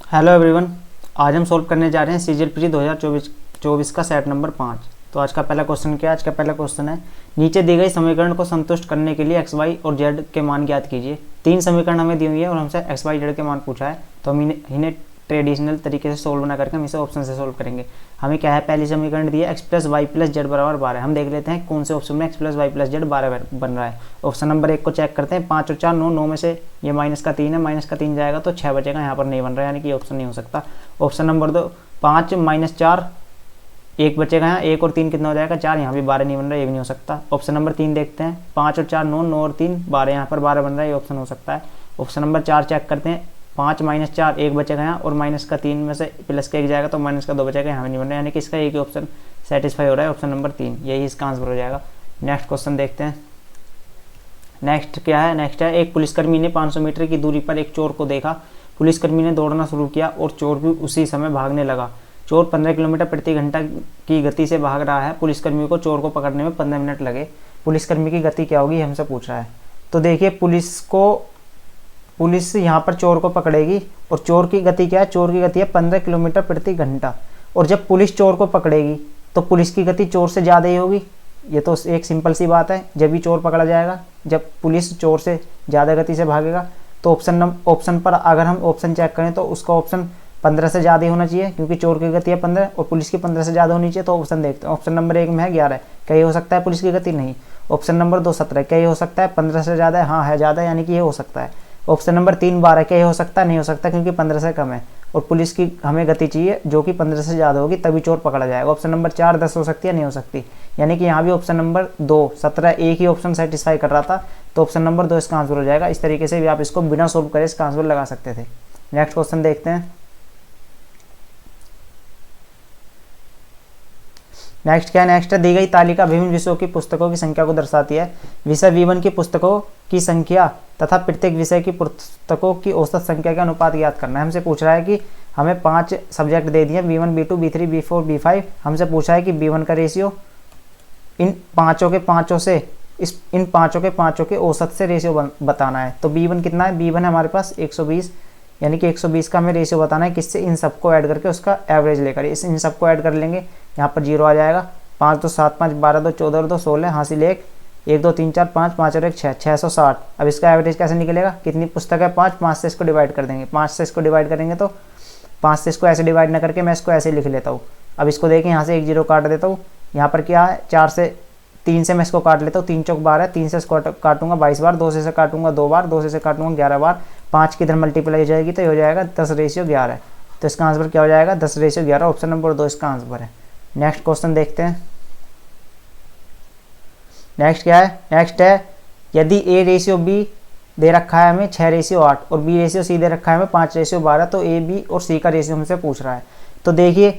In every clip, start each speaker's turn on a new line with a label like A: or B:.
A: Hello everyone. आज हम solve करने जा रहे हैं सीजीएल प्री 2024 का सेट नंबर 5। तो आज का पहला क्वेश्चन क्या है? आज का पहला क्वेश्चन है, नीचे दी गई समीकरण को संतुष्ट करने के लिए एक्स वाई और जेड के मान ज्ञात कीजिए। तीन समीकरण हमें दी हुई है और हमसे एक्स वाई जेड के मान पूछा है, तो हम इन्हें ट्रेडिशनल तरीके से सोल्व बना करके हम इसे ऑप्शन से सोल्व करेंगे। हमें क्या है, पहली समीकरण दी है X plus Y plus Z बराबर 12। हम देख लेते हैं कौन से ऑप्शन में X plus Y plus Z 12 बन रहा है। ऑप्शन नंबर 1 को चेक करते हैं, 5 और 4 9, 9 में से ये माइनस का 3 है, माइनस का 3 जाएगा तो 6 बचेगा, यहाँ पर नहीं बन रहा है, यानी कि ऑप्शन नहीं हो सकता। ऑप्शन नंबर 2 5 माइनस 4 1 बचेगा, यहाँ 1 और 3 कितना हो जाएगा 4, यहाँ भी 12 नहीं बन रहा है, ये भी नहीं हो सकता। ऑप्शन नंबर 3 देखते हैं, 5 और 4 9, 9 और 3 12, यहाँ पर 12 बन रहा है, ये ऑप्शन हो सकता है। ऑप्शन नंबर 4 चेक करते हैं, 5 माइनस 4 1 बचेगा यहाँ, और माइनस का 3 में से प्लस का 1 जाएगा तो माइनस का 2 बचेगा, यहाँ भी नहीं बन रहा है, यानी कि इसका एक ही ऑप्शन सेटिस्फाई हो रहा है, ऑप्शन नंबर 3, यही इसका आंसर हो जाएगा। नेक्स्ट क्वेश्चन देखते हैं। नेक्स्ट क्या है? नेक्स्ट है, एक पुलिसकर्मी ने 500 मीटर की दूरी पर एक चोर को देखा। पुलिसकर्मी ने दौड़ना शुरू किया और चोर भी उसी समय भागने लगा। चोर 15 किलोमीटर प्रति घंटा की गति से भाग रहा है। पुलिसकर्मी को चोर को पकड़ने में 15 मिनट लगे। पुलिसकर्मी की गति क्या होगी, हमसे पूछ रहा है। तो देखिए, पुलिस यहाँ पर चोर को पकड़ेगी और चोर की गति क्या है? चोर की गति है 15 किलोमीटर प्रति घंटा। और जब पुलिस चोर को पकड़ेगी तो पुलिस की गति चोर से ज़्यादा ही होगी। ये तो एक सिंपल सी बात है, जब भी चोर पकड़ा जाएगा, जब पुलिस चोर से ज़्यादा गति से भागेगा। तो ऑप्शन पर अगर हम ऑप्शन चेक करें तो उसका ऑप्शन 15 से ज़्यादा ही होना चाहिए, क्योंकि चोर की गति है 15 और पुलिस की 15 से ज़्यादा होनी चाहिए। तो ऑप्शन देखते हैं। ऑप्शन नंबर 1 में है 11, क्या ये हो सकता है पुलिस की गति? नहीं। ऑप्शन नंबर 2 17, क्या ये हो सकता है 15 से ज़्यादा है? हाँ है ज़्यादा, यानी कि ये हो सकता है। ऑप्शन नंबर 3 12, क्या ये हो सकता है? नहीं हो सकता, क्योंकि 15 से कम है और पुलिस की हमें गति चाहिए जो कि 15 से ज़्यादा होगी, तभी चोर पकड़ा जाएगा। ऑप्शन नंबर 4 10 हो सकती है? नहीं हो सकती, यानी कि यहाँ भी ऑप्शन नंबर 2 17 एक ही ऑप्शन सेटिस्फाई कर रहा था, तो ऑप्शन नंबर 2 इसका आंसर हो जाएगा। इस तरीके से भी आप इसको बिना सोल्व करे इसका आंसर लगा सकते थे। नेक्स्ट क्वेश्चन देखते हैं। नेक्स्ट क्या है? नेक्स्ट है, दी गई तालिका विभिन्न विषयों की पुस्तकों की संख्या को दर्शाती है। विषय V1 की पुस्तकों की संख्या तथा प्रत्येक विषय की पुस्तकों की औसत संख्या के अनुपात ज्ञात करना है। हमसे पूछ रहा है कि हमें 5 सब्जेक्ट दे दिए, B1 B2 B3 B4 B5। हमसे पूछा है कि B1 का रेशियो इन पाँचों के पाँचों के औसत से रेशियो बताना है। तो B1 कितना है? B1 है हमारे पास 120, यानी कि 120 का हमें रेशियो बताना है, किससे? इन सबको ऐड करके उसका एवरेज लेकर इन सबको ऐड कर लेंगे, यहाँ पर 0 आ जाएगा। 5 2 7 5 12 2 14 और 2 16, हासिल 1 1 2 3 4 5 5 और 1 6 660। अब इसका एवरेज कैसे निकलेगा? कितनी पुस्तक है? 5 से इसको डिवाइड कर देंगे। 5 से इसको डिवाइड करेंगे तो 5 से इसको ऐसे डिवाइड ना करके मैं इसको ऐसे लिख लेता हूँ। अब इसको देखिए, यहाँ से 1 0 काट देता हूँ। यहाँ पर क्या है? 3 से मैं इसको काट लेता हूँ, 3 चौक 12, 3 से इसको काटूंगा 22 बार, 2 से काटूंगा 2 बार, 2 से काटूंगा 11 बार। 5 की इधर मल्टीप्लाई हो जाएगी तो ये हो जाएगा 10:11। तो इसका आंसर क्या हो जाएगा? 10:11। ऑप्शन नंबर 2 इसका आंसर है। नेक्स्ट क्वेश्चन देखते हैं। नेक्स्ट क्या है? नेक्स्ट है, यदि A/B दे रखा है हमें 6:8 और B/C दे रखा है हमें 5:12, तो A, B और C का रेशियो हमसे पूछ रहा है। तो देखिए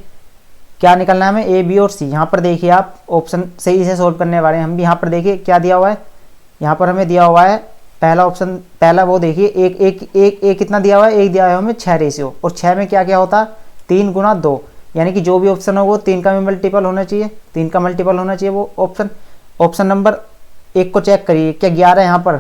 A: क्या निकलना है हमें, A, B और C। यहाँ पर देखिए आप ऑप्शन सही से सोल्व करने वाले हैं। हम भी यहाँ पर देखिए क्या दिया हुआ है, यहाँ पर हमें दिया हुआ है पहला ऑप्शन, पहला वो देखिए एक कितना दिया हुआ है? 1 दिया हुआ है हमें 6 रेशियो, और 6 में क्या क्या होता है? 3 गुना 2, यानी कि जो भी ऑप्शन हो वो 3 का भी मल्टीपल होना चाहिए, 3 का मल्टीपल होना चाहिए वो ऑप्शन। ऑप्शन नंबर 1 को चेक करिए, क्या 11 यहाँ पर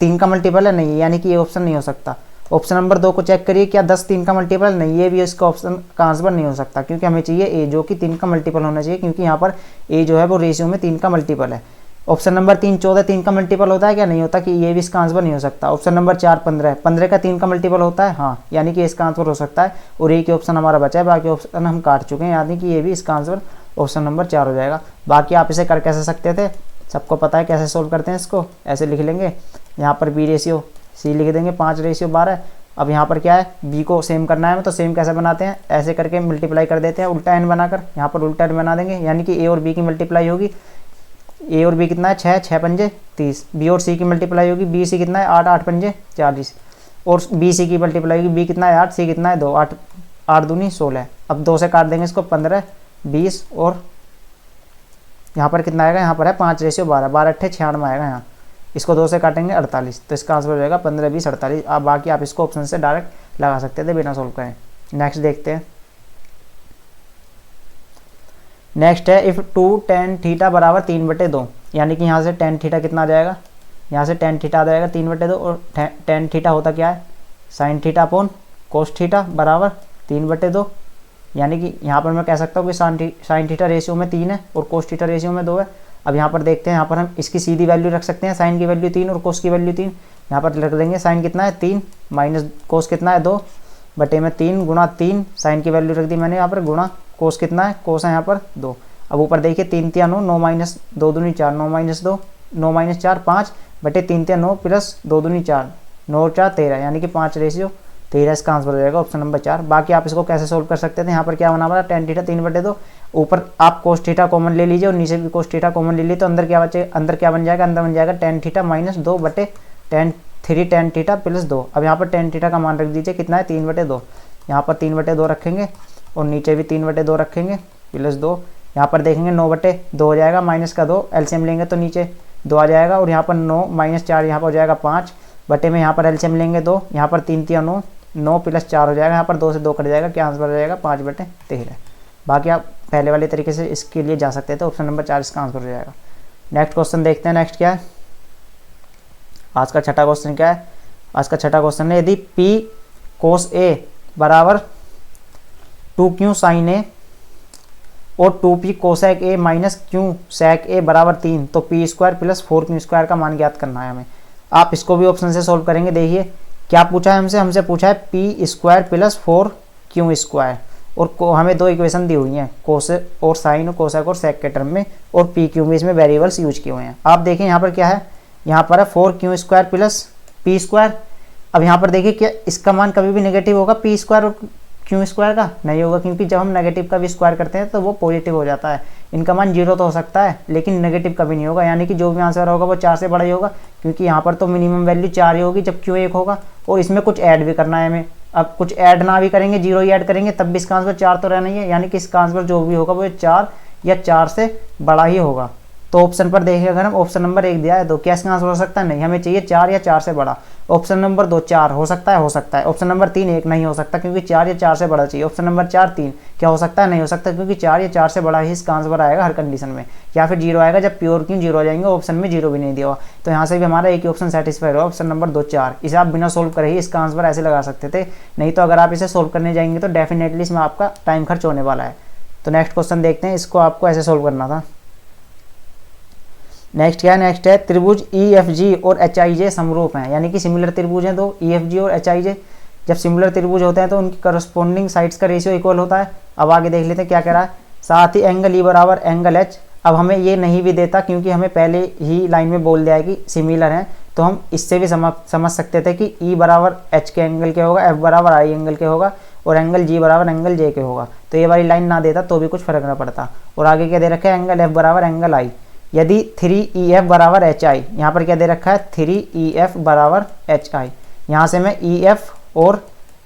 A: 3 का मल्टीपल है? नहीं, यानी कि ये ऑप्शन नहीं हो सकता। ऑप्शन नंबर 2 को चेक करिए, क्या 10 3 का मल्टीपल? नहीं, ये भी इसका ऑप्शन का आंसर नहीं हो सकता, क्योंकि हमें चाहिए A जो कि 3 का मल्टीपल होना चाहिए, क्योंकि यहाँ पर A जो है वो रेशियो में 3 का मल्टीपल है। ऑप्शन नंबर 3 14 3 का मल्टीपल होता है क्या? नहीं होता, कि ये भी इसका आंसर नहीं हो सकता। ऑप्शन नंबर 4 15 का 3 का मल्टीपल होता है, हाँ, यानी कि इसका आंसर हो सकता है। और एक ही ऑप्शन हमारा बचा है, बाकी ऑप्शन हम काट चुके हैं, यानी कि ये भी इसका आंसर ऑप्शन नंबर 4 हो जाएगा। बाकी आप इसे कर कैसे सकते थे, सबको पता है कैसे सोल्व करते हैं इसको। ऐसे लिख लेंगे, यहाँ पर B/C लिख देंगे 5:12। अब यहाँ पर क्या है, B को सेम करना है, तो सेम कैसे बनाते हैं? ऐसे करके मल्टीप्लाई कर देते हैं उल्टा n बनाकर, यहाँ पर उल्टा n बना देंगे, यानी कि A और B की मल्टीप्लाई होगी। A और B कितना है? 6 6 पंजे 30। B और C की मल्टीप्लाई होगी, BC कितना है? 8 8 पंजे 40। और BC की मल्टीप्लाई होगी, B कितना है? 8, C कितना है? 2, 8 8 दूनी 16। अब 2 से काट देंगे इसको, 15 20, और यहाँ पर कितना आएगा? यहाँ पर है 5:12, 12 8 96 आएगा यहाँ। इसको 2 से काटेंगे 48, तो इसका आंसर हो जाएगा 15 20 48। अब बाकी आप इसको ऑप्शन से डायरेक्ट लगा सकते थे बिना सोल्व करें। नेक्स्ट देखते हैं। नेक्स्ट है, इफ़ 2 tan थीटा बराबर 3/2, यानी कि यहाँ से tan थीटा कितना आ जाएगा? यहाँ से tan थीटा आ जाएगा 3/2, और tan थीटा होता क्या है? sin theta upon cos theta बराबर 3/2, यानी कि यहाँ पर मैं कह सकता हूँ कि साइन थीटा रेशियो में 3 है और कोस थीटा रेशियो में 2 है। अब यहाँ पर देखते हैं, यहाँ पर हम इसकी सीधी वैल्यू रख सकते हैं, साइन की वैल्यू 3 और कोस की वैल्यू 3। यहाँ पर रख देंगे साइन कितना है 3 माइनस कोस कितना है 2 बटे में 3 गुणा 3, साइन की वैल्यू रख दी मैंने यहाँ पर, गुणा कोस कितना है, कोस है यहाँ पर 2। अब ऊपर देखिए 3 3 9, 9 माइनस 2 दूनी 4, 9 माइनस 2, 9 माइनस 4 5 बटे 3 3 9 प्लस 2 दूनी 4, 9 4 13, यानी कि 5/13 इसका आंसर हो जाएगा ऑप्शन नंबर 4। बाकी आप इसको कैसे सोल्व कर सकते थे, यहाँ पर क्या बना पड़ा, tan थीटा 3/2, ऊपर आप कोस थीटा कॉमन ले लीजिए और नीचे भी कोस थीटा कॉमन ले लीजिए, तो अंदर क्या बचे, अंदर क्या बन जाएगा, अंदर बन जाएगा tan थीटा माइनस 2 बटे tan थीटा प्लस 2। अब यहाँ पर tan थीटा का मान रख दीजिए कितना है 3/2, यहाँ पर 3/2 रखेंगे और नीचे भी 3/2 रखेंगे प्लस 2। यहाँ पर देखेंगे 9/2 हो जाएगा, माइनस का 2 एलसीएम लेंगे तो नीचे 2 आ जाएगा, और यहाँ पर 9 माइनस 4 यहाँ पर हो जाएगा 5 बटे में यहाँ पर एलसीएम लेंगे 2, यहाँ पर 3 3 9, 9 प्लस 4 हो जाएगा, यहाँ पर 2 से 2 कट जाएगा, क्या आंसर हो जाएगा 5/13। बाकी आप पहले वाले तरीके से इसके लिए जा सकते थे, ऑप्शन नंबर 4 इसका आंसर हो जाएगा। नेक्स्ट क्वेश्चन देखते हैं, नेक्स्ट क्या है, आज का छठा क्वेश्चन क्या है। आज का छठा क्वेश्चन है, यदि P cos A बराबर 2Q sin A और 2P cosec A minus Q sec A बराबर 3, तो P square plus 4Q square का मान ज्ञात करना है हमें। आप इसको भी ऑप्शन से सोल्व करेंगे। देखिए क्या पूछा है हमसे, हमसे पूछा है P square plus 4Q square, और हमें दो इक्वेशन दी हुई हैं, कोस और साइन और कोसेक और सेक के टर्म में, और PQ में इसमें वेरिएबल्स यूज किए हुए हैं। आप देखें यहाँ पर क्या है, यहाँ पर है 4Q square plus P square. अब यहाँ पर देखिए क्या इसका मान कभी भी नेगेटिव होगा P स्क्वायर और Q स्क्वायर का नहीं होगा, क्योंकि जब हम नेगेटिव का भी स्क्वायर करते हैं तो वो पॉजिटिव हो जाता है। इनका मान 0 तो हो सकता है लेकिन नेगेटिव कभी नहीं होगा, यानी कि जो भी आंसर होगा वो 4 से बड़ा ही होगा, क्योंकि यहाँ पर तो मिनिमम वैल्यू 4 ही होगी जब Q 1 होगा। और इसमें कुछ ऐड भी करना है हमें, अब कुछ ऐड ना भी करेंगे, 0 ही ऐड करेंगे तब भी इसका आंसर 4 तो रहना ही है, यानी कि इसका आंसर जो भी होगा वो 4 या 4 से बड़ा ही होगा। तो ऑप्शन पर देखिए, अगर हम ऑप्शन नंबर 1 दिया है तो क्या इसका आंसर हो सकता है, नहीं, हमें चाहिए 4 या 4 से बड़ा। ऑप्शन नंबर 2 4 हो सकता है, हो सकता है। ऑप्शन नंबर 3 1 नहीं हो सकता, क्योंकि 4 या 4 से बड़ा चाहिए। ऑप्शन नंबर 4 3 क्या हो सकता है, नहीं हो सकता, क्योंकि 4 या 4 से बड़ा ही इसका आंसर आएगा हर कंडीशन में, या फिर 0 आएगा जब प्योर क्यों 0 हो जाएंगे, ऑप्शन में 0 भी नहीं दिया हुआ। तो यहाँ से भी हमारा एक ही ऑप्शन सेटिस्फाई होगा, ऑप्शन नंबर 2 4। इसे आप बिना सोल्व करे ही इसका आंसर ऐसे लगा सकते थे, नहीं तो अगर आप इसे सोल्व करने जाएंगे तो डेफिनेटली इसमें आपका टाइम खर्च होने वाला है। तो नेक्स्ट क्वेश्चन देखते हैं, इसको आपको ऐसे सोल्व करना था। नेक्स्ट क्या है, नेक्स्ट है त्रिभुज EFG और HIJ समरूप हैं, यानी कि सिमिलर त्रिभुज हैं दो, EFG और HIJ। जब सिमिलर त्रिभुज होते हैं तो उनकी करस्पॉन्डिंग साइड्स का रेशियो इक्वल होता है। अब आगे देख लेते हैं क्या कह रहा है, साथ ही एंगल E बराबर एंगल H। अब हमें ये नहीं भी देता, क्योंकि हमें पहले ही लाइन में बोल दिया है कि सिमिलर हैं, तो हम इससे भी समझ सकते थे कि E बराबर H के एंगल के होगा, F बराबर I एंगल के होगा, और एंगल G बराबर एंगल J के होगा। तो ये वाली लाइन ना देता तो भी कुछ फर्क ना पड़ता। और आगे क्या दे रखा है, एंगल F बराबर एंगल I। यदि 3EF बराबर HI, यहाँ पर क्या दे रखा है 3EF बराबर HI। यहाँ से मैं EF और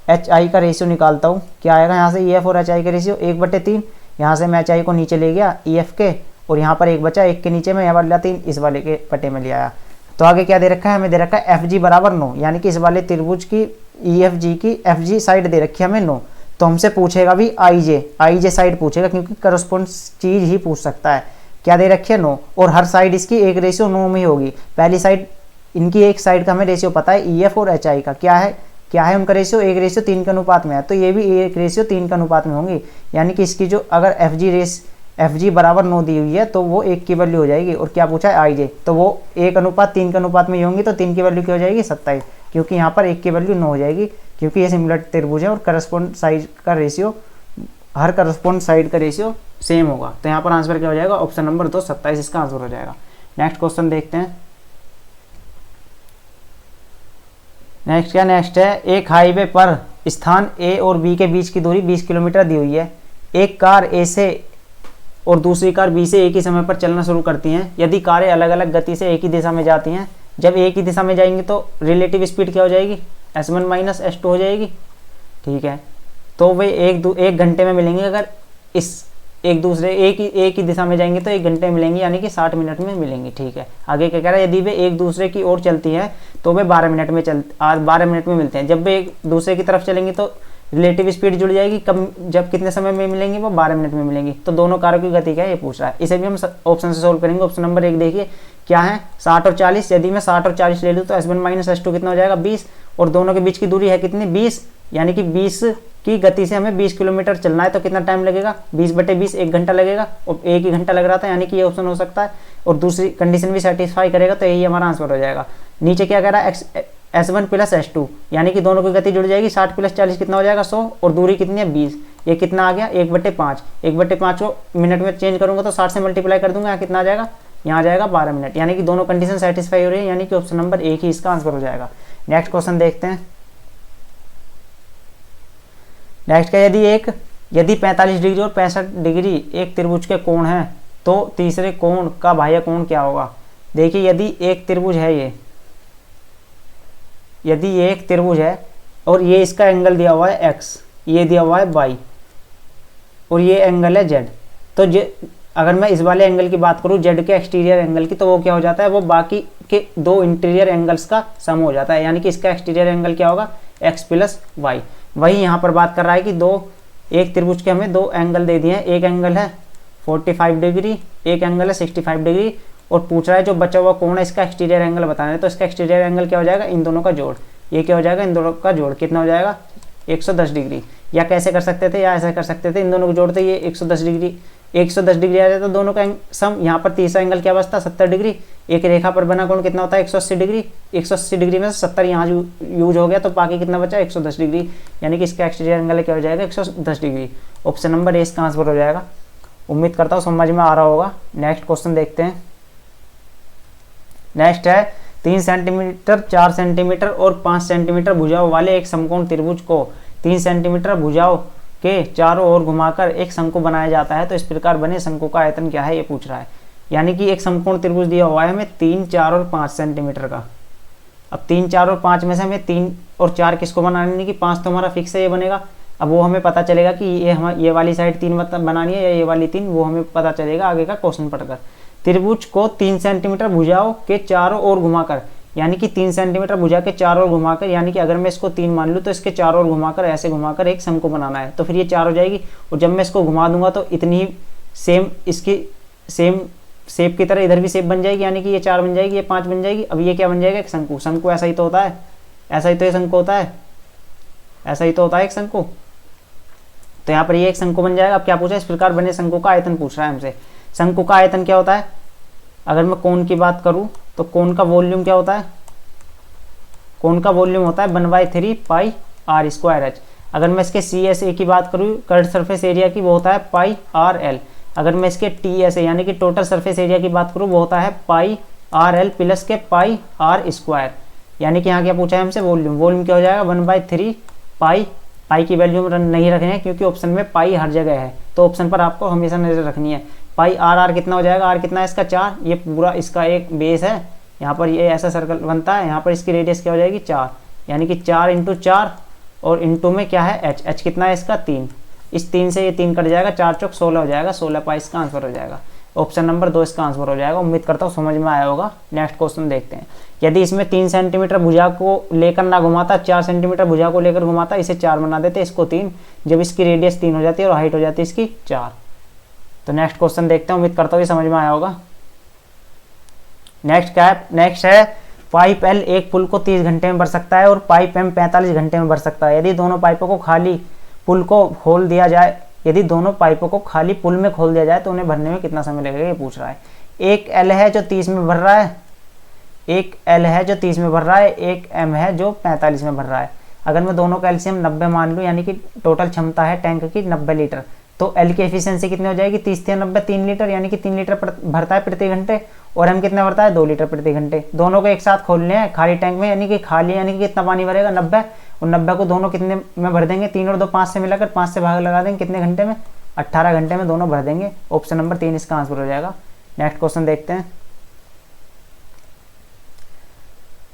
A: HI का रेशियो निकालता हूँ, क्या आएगा यहाँ से EF और HI का रेशियो 1/3। यहाँ से मैं HI को नीचे ले गया EF के, और यहाँ पर 1 बचा, 1 के नीचे में यह वाला 3 इस वाले के पट्टे में ले आया। तो आगे क्या दे रखा है, हमें दे रखा है FG बराबर 9, यानी कि इस वाले त्रिभुज की EFG की FG साइड दे रखी है हमें 9। तो हमसे पूछेगा भी IJ साइड पूछेगा, क्योंकि करस्पॉन्ड चीज ही पूछ सकता है। क्या दे रखी है 9, और हर साइड इसकी एक रेशियो 9 में ही होगी। पहली साइड इनकी एक साइड का हमें रेशियो पता है EF और HI का, क्या है उनका रेशियो 1:3 के अनुपात में है, तो ये भी 1:3 के अनुपात में होंगी। यानी कि इसकी जो अगर FG बराबर 9 दी हुई है तो वो 1 की वैल्यू हो जाएगी। और क्या पूछा है IJ, तो वो 1:3 के अनुपात में ही होंगी, तो 3 की वैल्यू क्या हो जाएगी 27, क्योंकि यहाँ पर 1 की वैल्यू 9 हो जाएगी, क्योंकि ये सिमिलर त्रिभुज है और करस्पॉन्ड साइड का रेशियो, हर करस्पॉन्ड साइड का रेशियो सेम होगा। तो यहाँ पर आंसर क्या हो जाएगा, ऑप्शन नंबर 2 27 इसका आंसर हो जाएगा। नेक्स्ट क्वेश्चन देखते हैं। नेक्स्ट क्या, नेक्स्ट है एक हाईवे पर स्थान A और B के बीच की दूरी 20 किलोमीटर दी हुई है। एक कार A से और दूसरी कार B से एक ही समय पर चलना शुरू करती हैं। यदि कारें अलग अलग गति से एक ही दिशा में जाती हैं, जब एक ही दिशा में जाएंगी तो रिलेटिव स्पीड क्या हो जाएगी, S1 माइनस S2 हो जाएगी। ठीक है, तो वे एक घंटे में मिलेंगे। अगर इस एक ही दिशा में जाएंगे तो 1 घंटे में मिलेंगे, यानी कि 60 मिनट में मिलेंगे। ठीक है, आगे क्या कह रहा है, यदि वे एक दूसरे की ओर चलती हैं तो वे 12 मिनट में मिलते हैं। जब वे एक दूसरे की तरफ चलेंगे तो रिलेटिव स्पीड जुड़ जाएगी, कब जब कितने समय में मिलेंगे, वो 12 मिनट में मिलेंगी। तो दोनों कारों की गति क्या है ये पूछ रहा है। इसे भी हम ऑप्शन से सोल्व करेंगे। ऑप्शन नंबर 1 देखिए क्या है, 60 और 40। यदि मैं 60 और 40 ले लूँ तो S1 माइनस S2 कितना हो जाएगा 20, और दोनों के बीच की दूरी है कितनी 20, यानी कि 20 की गति से हमें 20 किलोमीटर चलना है, तो कितना टाइम लगेगा, 20/20 1 घंटा लगेगा, और 1 ही घंटा लग रहा था, यानी कि ये ऑप्शन हो सकता है। और दूसरी कंडीशन भी सेटिस्फाई करेगा, तो यही हमारा आंसर हो जाएगा। नीचे क्या कह रहा है, S1 + S2, यानी कि दोनों की गति जुड़ जाएगी, 60 + 40 कितना हो जाएगा 100, और दूरी कितनी है 20, ये कितना आ गया 1/5। 1/5 को मिनट में चेंज करूंगा तो 60 से मल्टीप्लाई कर दूंगा, यहाँ कितना आ जाएगा, यहाँ आ जाएगा 12 मिनट, यानी कि दोनों कंडीशन सेटिस्फाई हो रही है, यानी कि ऑप्शन नंबर 1 ही इसका आंसर हो जाएगा। नेक्स्ट क्वेश्चन देखते हैं। नेक्स्ट का यदि 45 डिग्री और 65 डिग्री एक त्रिभुज के कोण हैं, तो तीसरे कोण का बाह्य कोण क्या होगा। देखिए यदि एक त्रिभुज है, यदि ये एक त्रिभुज है और ये इसका एंगल दिया हुआ है x, ये दिया हुआ है y, और ये एंगल है z, तो अगर मैं इस वाले एंगल की बात करूं z के एक्सटीरियर एंगल की, तो वो क्या हो जाता है, वो बाकी के दो इंटीरियर एंगल्स का सम हो जाता है, यानी कि इसका एक्सटीरियर एंगल क्या होगा, x + y। वही यहाँ पर बात कर रहा है कि एक त्रिभुज के हमें दो एंगल दे दिए हैं, एक एंगल है 45 डिग्री, एक एंगल है 65 डिग्री, और पूछ रहा है जो बचा हुआ कोण है इसका एक्सटीरियर एंगल बताना है, तो इसका एक्सटीरियर एंगल क्या हो जाएगा, इन दोनों का जोड़, ये क्या हो जाएगा, इन दोनों का जोड़ कितना हो जाएगा 110 डिग्री। या कैसे कर सकते थे, या ऐसा कर सकते थे, इन दोनों को जोड़ते ये 110 डिग्री आ जाता, दोनों का सम। यहाँ पर तीसरा एंगल क्या बचता 70 डिग्री, एक रेखा पर बना कोण कितना होता है 180 डिग्री, 180 डिग्री में से 70 यहाँ यूज हो गया, तो बाकी कितना बचा 110 डिग्री, यानी कि इसका एक्सटीरियर एंगल क्या हो जाएगा 110 डिग्री। ऑप्शन नंबर ए इसका आंसर हो जाएगा। उम्मीद करता हूँ समझ में आ रहा होगा। नेक्स्ट क्वेश्चन देखते हैं। नेक्स्ट है 3 सेंटीमीटर, 4 सेंटीमीटर और 5 सेंटीमीटर भुजाओं वाले एक समकोण त्रिभुज को 3 सेंटीमीटर भुजाओं के चारों ओर घुमाकर एक शंकु बनाया जाता है, तो इस प्रकार बने शंकु का आयतन क्या है, ये पूछ रहा है। यानी कि एक समकोण त्रिभुज दिया हुआ है हमें 3, 4 और 5 सेंटीमीटर का। अब 3, 4 और 5 में से हमें 3 और 4 किसको बनाने, नहीं कि 5 तो हमारा फिक्स है, ये बनेगा। अब वो हमें पता चलेगा कि ये वाली साइड 3 मतलब बनानी है या ये वाली 3, वो हमें पता चलेगा आगे का क्वेश्चन पढ़कर। त्रिभुज को 3 सेंटीमीटर भुजाओं के चारों ओर घुमाकर, यानी कि 3 सेंटीमीटर भुजा के चारों ओर घुमाकर, यानी कि अगर मैं इसको 3 मान लूँ तो इसके चारों ओर घुमाकर, ऐसे घुमाकर एक शंकु बनाना है, तो फिर ये 4 हो जाएगी। और जब मैं इसको घुमा दूंगा तो इतनी ही इसकी सेम शेप की तरह इधर भी शेप बन जाएगी, यानी कि ये 4 बन जाएगी, ये 5 बन जाएगी। अब ये क्या बन जाएगा, एक शंकु। शंकु ऐसा ही तो होता है, ऐसा ही तो ये शंकु होता है, ऐसा ही तो होता है एक शंकु। तो यहाँ पर ये एक शंकु बन जाएगा। अब क्या पूछा, इस प्रकार बने शंकु का आयतन पूछ रहा है हमसे। शंकु का आयतन क्या होता है, अगर मैं कोण की बात करूं तो कोण का वॉल्यूम क्या होता है, कोण का वॉल्यूम होता है 1/3 पाई r²h। अगर मैं इसके CSA की बात करूं, कर्व्ड सरफेस एरिया की, वो होता है पाई RL। अगर मैं इसके TSA यानी कि टोटल सरफेस एरिया की बात करूं, वो होता है पाई RL प्लस के पाई r²। यानी कि यहाँ क्या पूछा है हमसे, वॉल्यूम। वॉल्यूम क्या हो जाएगा 1/3 पाई। पाई की वैल्यू नहीं रखनी है क्योंकि ऑप्शन में पाई हर जगह है, तो ऑप्शन पर आपको हमेशा नजर रखनी है। पाई r कितना हो जाएगा, r कितना है इसका 4, ये पूरा इसका एक बेस है, यहाँ पर ये ऐसा सर्कल बनता है, यहाँ पर इसकी रेडियस क्या हो जाएगी 4, यानी कि 4 × 4 और इंटू में क्या है h कितना है इसका 3, इस 3 से ये 3 कट जाएगा, 4 चौक 16 हो जाएगा, 16 पाई इसका आंसर हो जाएगा। ऑप्शन नंबर 2 इसका आंसर हो जाएगा। उम्मीद करता हूँ समझ में आया होगा। नेक्स्ट क्वेश्चन देखते हैं। यदि इसमें 3 सेंटीमीटर भुजा को लेकर ना घुमाता, 4 सेंटीमीटर भुजा को लेकर घुमाता, इसे 4 बना देते, इसको 3, जब इसकी रेडियस 3 हो जाती है और हाइट हो जाती है इसकी 4। तो नेक्स्ट क्वेश्चन देखते हैं। उम्मीद करता हूँ ये समझ में आया होगा। नेक्स्ट है पाइप L एक पुल को 30 घंटे में भर सकता है और पाइप M 45 घंटे में भर सकता है। यदि दोनों पाइपों को खाली पुल में खोल दिया जाए तो उन्हें भरने में कितना समय लगेगा, ये पूछ रहा है। एक L है जो 30 में भर रहा है, एक M है जो 45 में भर रहा है। अगर मैं दोनों का एलसीएम 90 मान लूँ, यानी कि टोटल क्षमता है टैंक की 90 लीटर, तो L की एफिशिएंसी कितनी हो जाएगी 30 × 90 3 लीटर, यानी कि 3 लीटर भरता है प्रति घंटे, और M कितना भरता है 2 लीटर प्रति घंटे। दोनों को एक साथ खोलने हैं खाली टैंक में, यानी कि कितना पानी भरेगा 90, और 90 को दोनों कितने में भर देंगे, 3 और 2 5 से मिलाकर 5 से भाग लगा देंगे, कितने घंटे में 18 घंटे में दोनों भर देंगे। ऑप्शन नंबर 3 इसका आंसर हो जाएगा। नेक्स्ट क्वेश्चन देखते हैं।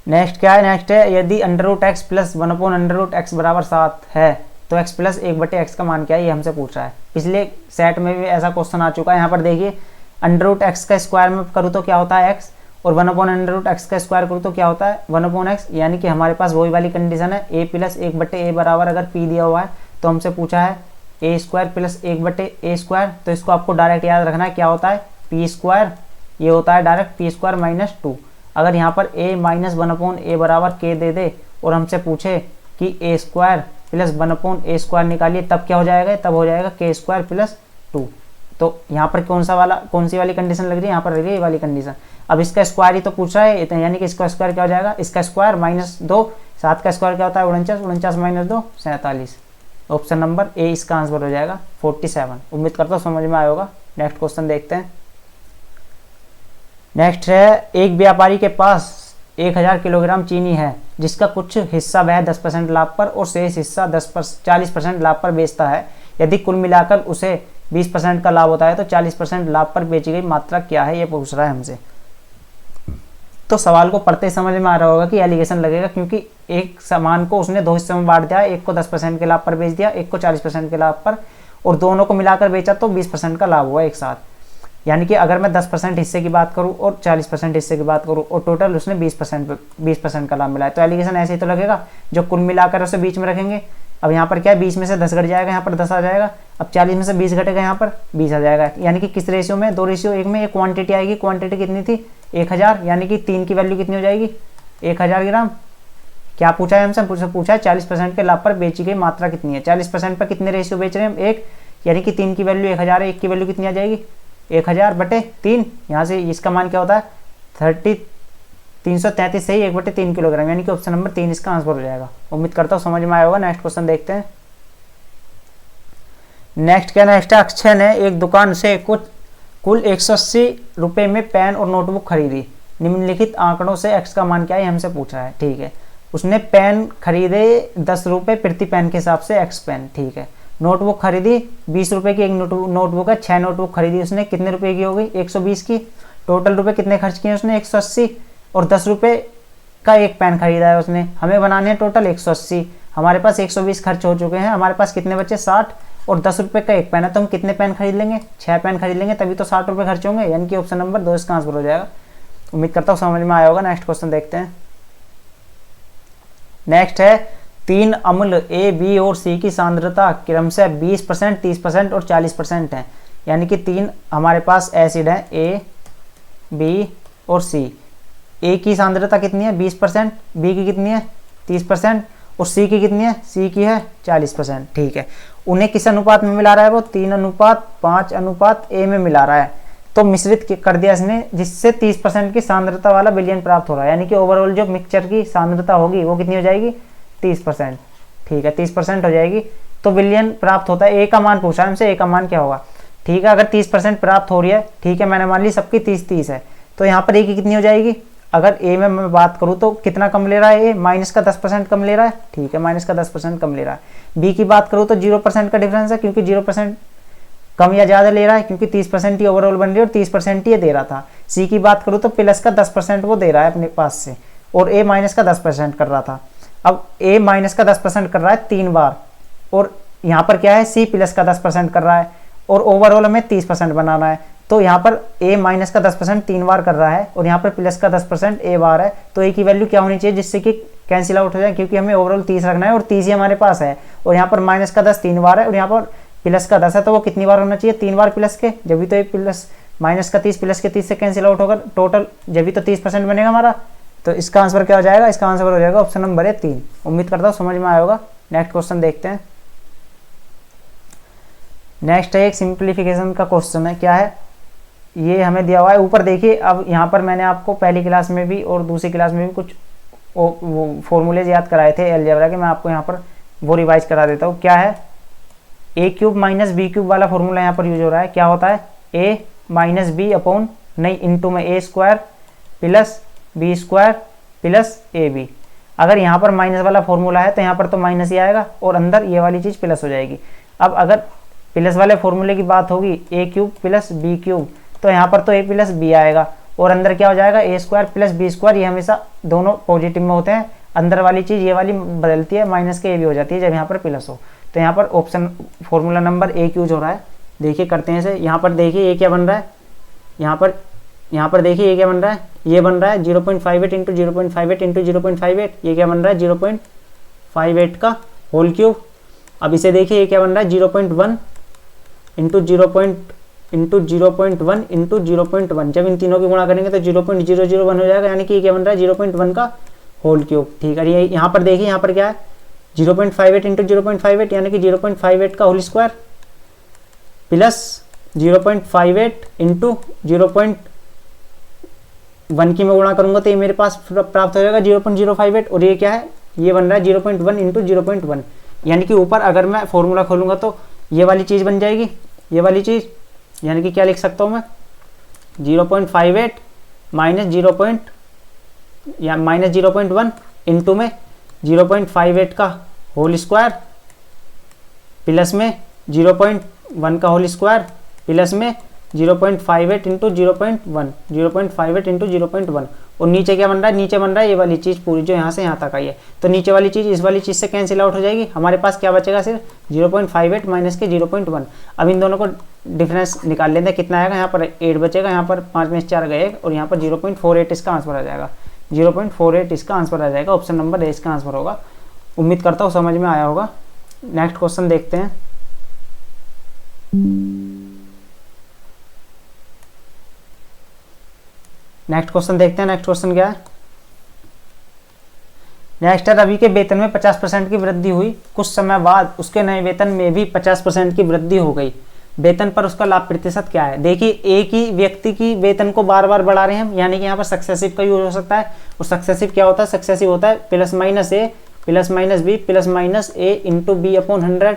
A: नेक्स्ट क्या है, नेक्स्ट है यदि √x + 1/√x = 7 है तो x + 1/x का मान क्या है, ये हमसे पूछ रहा है। पिछले सेट में भी ऐसा क्वेश्चन आ चुका है। यहाँ पर देखिए √x का स्क्वायर में करूँ तो क्या होता है x, और 1/√x का स्क्वायर करूँ तो क्या होता है 1/x, यानी कि हमारे पास वही वाली कंडीशन है a + 1/a बराबर अगर p दिया हुआ है तो हमसे पूछा है a² + 1/a², तो इसको आपको डायरेक्ट याद रखना है क्या होता है p², ये होता है डायरेक्ट p² - 2। अगर यहाँ पर a - 1/a बराबर k दे दे और हमसे पूछे कि a² प्लस 1/a² निकालिए, तब क्या हो जाएगा, तब हो जाएगा k² प्लस 2। तो यहाँ पर कौन सी वाली कंडीशन लग रही है, यहाँ पर लग रही है ये वाली कंडीशन। अब इसका स्क्वायर ही तो पूछ रहा है, यानी कि इसका स्क्वायर क्या हो जाएगा, इसका स्क्वायर -2, 7 का स्क्वायर क्या होता है 49, 49 - 2 47। ऑप्शन नंबर ए इसका आंसर हो जाएगा 47। उम्मीद करता हूँ समझ में आया होगा। नेक्स्ट क्वेश्चन देखते हैं। नेक्स्ट है, एक व्यापारी के पास 1000 किलोग्राम चीनी है जिसका कुछ हिस्सा वह 10% लाभ पर और शेष हिस्सा 40% लाभ पर बेचता है। यदि कुल मिलाकर उसे 20% का लाभ होता है तो 40% लाभ पर बेची गई मात्रा क्या है, ये पूछ रहा है हमसे। तो सवाल को पढ़ते ही समझ में आ रहा होगा कि एलिगेशन लगेगा, क्योंकि एक सामान को उसने 2 हिस्सों में बांट दिया, एक को 10% के लाभ पर बेच दिया, एक को 40% के लाभ पर, और दोनों को मिलाकर बेचा तो 20% का लाभ हुआ एक साथ। यानी कि अगर मैं 10% हिस्से की बात करूं और 40% हिस्से की बात करूं और टोटल उसने 20% का लाभ मिला है, तो एलिगेशन ऐसे ही तो लगेगा, जो कुल मिलाकर उसे बीच में रखेंगे। अब यहाँ पर क्या है, 20 में से 10 घट जाएगा, यहाँ पर 10 आ जाएगा। अब 40 में से 20 घटेगा, यहाँ पर 20 आ जाएगा। यानी कि किस रेशियो में, 2:1 में। ये क्वांटिटी आएगी, क्वांटिटी कितनी थी 1000, यानी कि 3 की वैल्यू कितनी हो जाएगी 1000 ग्राम। क्या पूछा है हमसे, पूछा है 40% के लाभ पर बेची गई मात्रा कितनी है। 40% पर कितने रेशियो बेच रहे हैं हम, 1, यानी कि 3 की वैल्यू 1000 है, 1 की वैल्यू कितनी आ जाएगी 1000/3। यहाँ से इसका मान क्या होता है 333 सही 1/3 किलोग्राम, यानी कि ऑप्शन नंबर 3 इसका आंसर हो जाएगा। उम्मीद करता हूँ समझ में आया होगा। नेक्स्ट क्वेश्चन देखते हैं। नेक्स्ट क्या, नेक्स्ट अक्षय ने एक दुकान से कुल 180 रुपये में पेन और नोटबुक खरीदी। निम्नलिखित आंकड़ों से एक्स का मान क्या है, हमसे पूछ रहा है। ठीक है, उसने पेन खरीदे 10 रुपये प्रति पेन के हिसाब से एक्स पेन। ठीक है, नोटबुक खरीदी 20 रुपये की, एक नोटबुक है, 6 नोटबुक खरीदी उसने, कितने रुपए की हो गई 120 की। टोटल रुपए कितने खर्च किए उसने 180, और 10 रुपये का एक पेन खरीदा है उसने। हमें बनाने हैं टोटल 180, हमारे पास 120 खर्च हो चुके हैं, हमारे पास कितने बचे 60, और 10 रुपये का एक पेन है, तो हम कितने पेन खरीद लेंगे 6 पेन खरीद लेंगे, तभी तो 60 रुपये खर्च होंगे, यानी कि ऑप्शन नंबर 2 इसका आंसर हो जाएगा। उम्मीद करता हूँ समझ में आया होगा। नेक्स्ट क्वेश्चन देखते हैं। नेक्स्ट है, 3 अम्ल ए, बी और सी की सांद्रता क्रमशः 20%, 30% और 40% है। यानी कि 3 हमारे पास एसिड है, ए, बी और सी। ए की सांद्रता कितनी है 20%, बी की कितनी है 30% और सी की कितनी है, सी की है 40%। ठीक है, उन्हें किस अनुपात में मिला रहा है, वो 3:5:a में मिला रहा है। तो मिश्रित कर दिया इसने, जिससे 30% की सांद्रता वाला विलयन प्राप्त हो रहा है। यानी कि ओवरऑल जो मिक्सचर की सांद्रता होगी वो कितनी हो जाएगी 30%। ठीक है, 30% हो जाएगी, तो विलयन प्राप्त होता है। ए का मान पूछा है हमसे, ए का मान क्या होगा। ठीक है, अगर 30% प्राप्त हो रही है, ठीक है, मैंने मान ली सबकी 30-30 है, तो यहाँ पर ए की कितनी हो जाएगी। अगर ए में मैं बात करूँ तो कितना कम ले रहा है, ए माइनस का 10% कम ले रहा है। ठीक है, माइनस का 10% कम ले रहा है। बी की बात करूँ तो 0% का डिफरेंस है, क्योंकि 0% कम या ज़्यादा ले रहा है, क्योंकि 30% ही ओवरऑल बन रही है और 30% ही दे रहा था। सी की बात करूँ तो प्लस का 10% वो दे रहा है अपने पास से, और ए माइनस का 10% कर रहा था। अब ए माइनस का 10% कर रहा है 3 बार, और यहाँ पर क्या है सी प्लस का 10% कर रहा है, और ओवरऑल हमें 30% बनाना है। तो यहाँ पर ए माइनस का 10% 3 बार कर रहा है, और यहाँ पर प्लस का 10% ए बार है। तो ए की वैल्यू क्या होनी चाहिए जिससे कि कैंसिल आउट हो जाए, क्योंकि हमें ओवरऑल 30 रखना है और 30 ही हमारे पास है, और यहाँ पर माइनस का 10 3 बार है और यहाँ पर प्लस का 10 है, तो वो कितनी बार होना चाहिए 3 बार प्लस के, जब भी तो ये प्लस माइनस का 30 प्लस के 30 से कैंसिल आउट होगा, टोटल जब भी तो 30% बनेगा हमारा। तो इसका आंसर क्या हो जाएगा, इसका आंसर हो जाएगा ऑप्शन नंबर 3। उम्मीद करता हूँ समझ में आया होगा। नेक्स्ट क्वेश्चन देखते हैं। नेक्स्ट है एक सिंप्लीफिकेशन का क्वेश्चन है। क्या है, ये हमें दिया हुआ है ऊपर देखिए। अब यहाँ पर मैंने आपको पहली क्लास में भी और दूसरी क्लास में भी कुछ वो फॉर्मूलेज याद कराए थे अलजेब्रा के, मैं आपको यहाँ पर वो रिवाइज करा देता हूँ। क्या है, a³ माइनस b³ वाला फॉर्मूला यहाँ पर यूज हो रहा है। क्या होता है, a माइनस बी अपॉन नहीं इंटू में a² plus b² plus ab। अगर यहाँ पर माइनस वाला फॉर्मूला है तो यहाँ पर तो माइनस ही आएगा और अंदर ये वाली चीज़ प्लस हो जाएगी। अब अगर प्लस वाले फॉर्मूले की बात होगी a³ प्लस b³, तो यहाँ पर तो a प्लस b आएगा और अंदर क्या हो जाएगा a² प्लस b²। ये हमेशा दोनों पॉजिटिव में होते हैं, अंदर वाली चीज़ ये वाली बदलती है, माइनस के a भी हो जाती है जब यहाँ पर प्लस हो। तो यहाँ पर option formula number a use हो रहा है। देखिए करते हैं इसे। यहाँ पर देखिए ये क्या बन रहा है, यहाँ पर देखिए ये क्या बन रहा है, ये बन रहा है 0.58 इंटू 0.58 इंटू 0.58। ये क्या बन रहा है 0.58 का होल क्यूब। अब इसे देखिए ये क्या बन रहा है 0.1 इंटू 0.1 इंटू 0.1। जब इन तीनों की गुणा करेंगे तो 0.001 हो जाएगा, यानी कि ये क्या बन रहा है 0.1 का होल क्यूब। ठीक है, ये यहाँ पर देखिए, यहाँ पर क्या है 0.58 इंटू 0.58 यानी कि 0.58 का होल स्क्वायर प्लस 0.58 इंटू 0.1 की मैं गुणा करूंगा तो ये मेरे पास प्राप्त हो जाएगा 0.058 और ये क्या है, ये बन रहा है 0.1 इंटू 0.1 यानी कि ऊपर अगर मैं फॉर्मूला खोलूंगा तो ये वाली चीज़ बन जाएगी, ये वाली चीज़, यानी कि क्या लिख सकता हूँ मैं 0.58 माइनस 0.1 इंटू में 0.58 का होल स्क्वायर प्लस में 0.1 का होल स्क्वायर प्लस में 0.58 इंटू 0.58 इंटू 0.1 और नीचे क्या बन रहा है, नीचे बन रहा है ये वाली चीज़ पूरी जो यहाँ से यहाँ तक आई है। तो नीचे वाली चीज़ इस वाली चीज़ से कैंसिल आउट हो जाएगी, हमारे पास क्या बचेगा सिर्फ 0.58 माइनस के 0.1। अब इन दोनों को डिफरेंस निकाल लेते हैं, कितना आएगा, यहाँ पर 8 बचेगा, यहाँ पर 5 में से 4 गए और यहाँ पर 0.48 इसका आंसर आ जाएगा, 0.48 इसका आंसर आ जाएगा। ऑप्शन नंबर ए इसका आंसर होगा। उम्मीद करता हूँ समझ में आया होगा। नेक्स्ट क्वेश्चन देखते हैं। नेक्स्ट क्वेश्चन क्या है। नेक्स्ट है, रवि के वेतन में 50% की वृद्धि हुई, कुछ समय बाद उसके नए वेतन में भी 50% की वृद्धि हो गई, वेतन पर उसका लाभ प्रतिशत क्या है। देखिए एक ही व्यक्ति की वेतन को बार बार बढ़ा रहे हैं, यानी कि यहाँ पर सक्सेसिव का यूज हो सकता है। और सक्सेसिव क्या होता है, सक्सेसिव होता है plus minus A plus minus B plus minus A into B upon 100।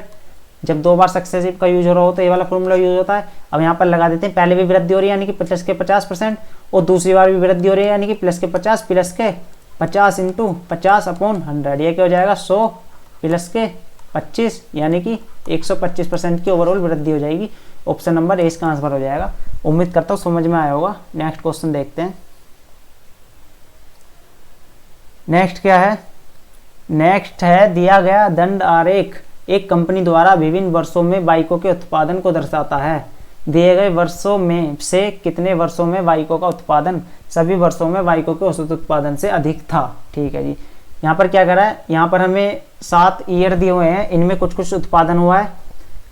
A: जब 2 बार सक्सेसिव का यूज हो रहा हो तो ये वाला फॉर्मूला यूज होता है। अब यहाँ पर लगा देते हैं, पहले भी वृद्धि हो रही है यानी कि प्लस के 50% और दूसरी बार भी वृद्धि हो रही है यानी कि प्लस के 50 इंटू 50 अपॉन 100, ये क्या हो जाएगा 100 प्लस के 25 यानी कि 125% की ओवरऑल वृद्धि हो जाएगी। ऑप्शन नंबर ए इसका आंसर हो जाएगा। उम्मीद करता हूँ समझ में आया होगा। नेक्स्ट क्वेश्चन देखते हैं। नेक्स्ट क्या है, नेक्स्ट है दिया गया दंड आरेख एक कंपनी द्वारा विभिन्न वर्षों में बाइकों के उत्पादन को दर्शाता है। दिए गए वर्षों में से कितने वर्षों में बाइकों का उत्पादन सभी वर्षों में बाइकों के औसत उत्पादन से अधिक था। ठीक है जी, यहाँ पर क्या करा है, यहाँ पर हमें 7 ईयर दिए हुए हैं, इनमें कुछ कुछ उत्पादन हुआ है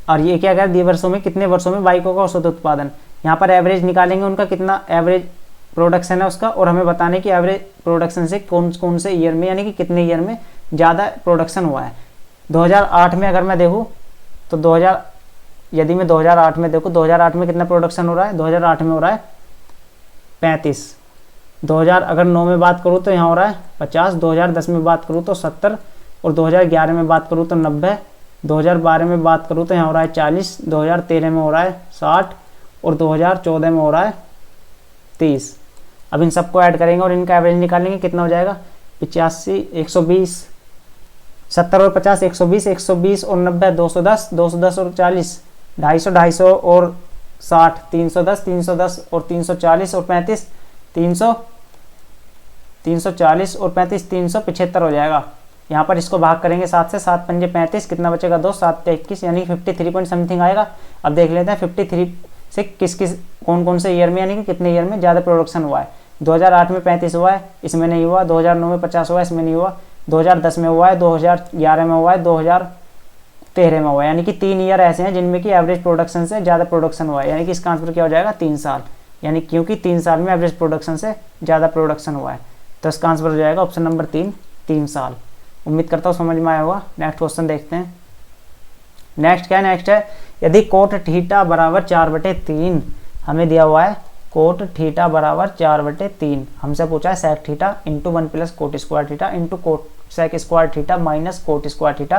A: और ये क्या करा दिए वर्षों में कितने वर्षों में बाइकों का औसत उत्पादन। यहाँ पर एवरेज निकालेंगे उनका कितना एवरेज प्रोडक्शन है उसका, और हमें बताने की एवरेज प्रोडक्शन से कौन कौन से ईयर में यानी कि कितने ईयर में ज़्यादा प्रोडक्शन हुआ है। 2008 में अगर मैं देखूँ तो 2008 में देखूँ 2008 में कितना प्रोडक्शन हो रहा है, 2008 में हो रहा है 35। 2000 अगर 9 में बात करूँ तो यहाँ हो रहा है 50, 2010 में बात करूँ तो 70 और 2011 में बात करूँ तो 90, 2012 में बात करूँ तो यहाँ हो रहा है 40, 2013 में हो रहा है 60 और 2014 में हो रहा है 30। अब इन सबको ऐड करेंगे और इनका एवरेज निकालेंगे, कितना हो जाएगा 85, 120, 70 और 50 120, 120 और 90 210, 210 और 40 250, 250 और 60 310, 310 और 340 और 35 300, 340 और 35 375 हो जाएगा। यहाँ पर इसको भाग करेंगे 7 से, 7 पंजे 35, कितना बचेगा 2, 7 21 यानी 53 पॉइंट समथिंग आएगा। अब देख लेते हैं 53 से किस कौन कौन से ईयर में यानी कि कितने ईयर में ज़्यादा प्रोडक्शन हुआ है। 2008 में 35 हुआ है, इसमें नहीं हुआ। 2009 में 50 हुआ है, इसमें नहीं हुआ। 2010 में हुआ है, 2011 में हुआ है, 2013 में हुआ है, यानी कि 3 ईयर ऐसे हैं जिनमें कि एवरेज प्रोडक्शन से ज़्यादा प्रोडक्शन हुआ है, यानी कि इसका आंसर क्या हो जाएगा 3 साल, यानी क्योंकि 3 साल में एवरेज प्रोडक्शन से ज़्यादा प्रोडक्शन हुआ है तो इसका आंसर हो जाएगा ऑप्शन नंबर 3 साल। उम्मीद करता हूँ समझ में आया होगा। नेक्स्ट क्वेश्चन देखते हैं। नेक्स्ट क्या है, नेक्स्ट है यदि कोट थीटा बराबर 4/3 हमें दिया हुआ है, कोट थीटा बराबर 4/3 हमसे पूछा है sec theta into 1 plus cot square theta into cot sec square theta minus cot square theta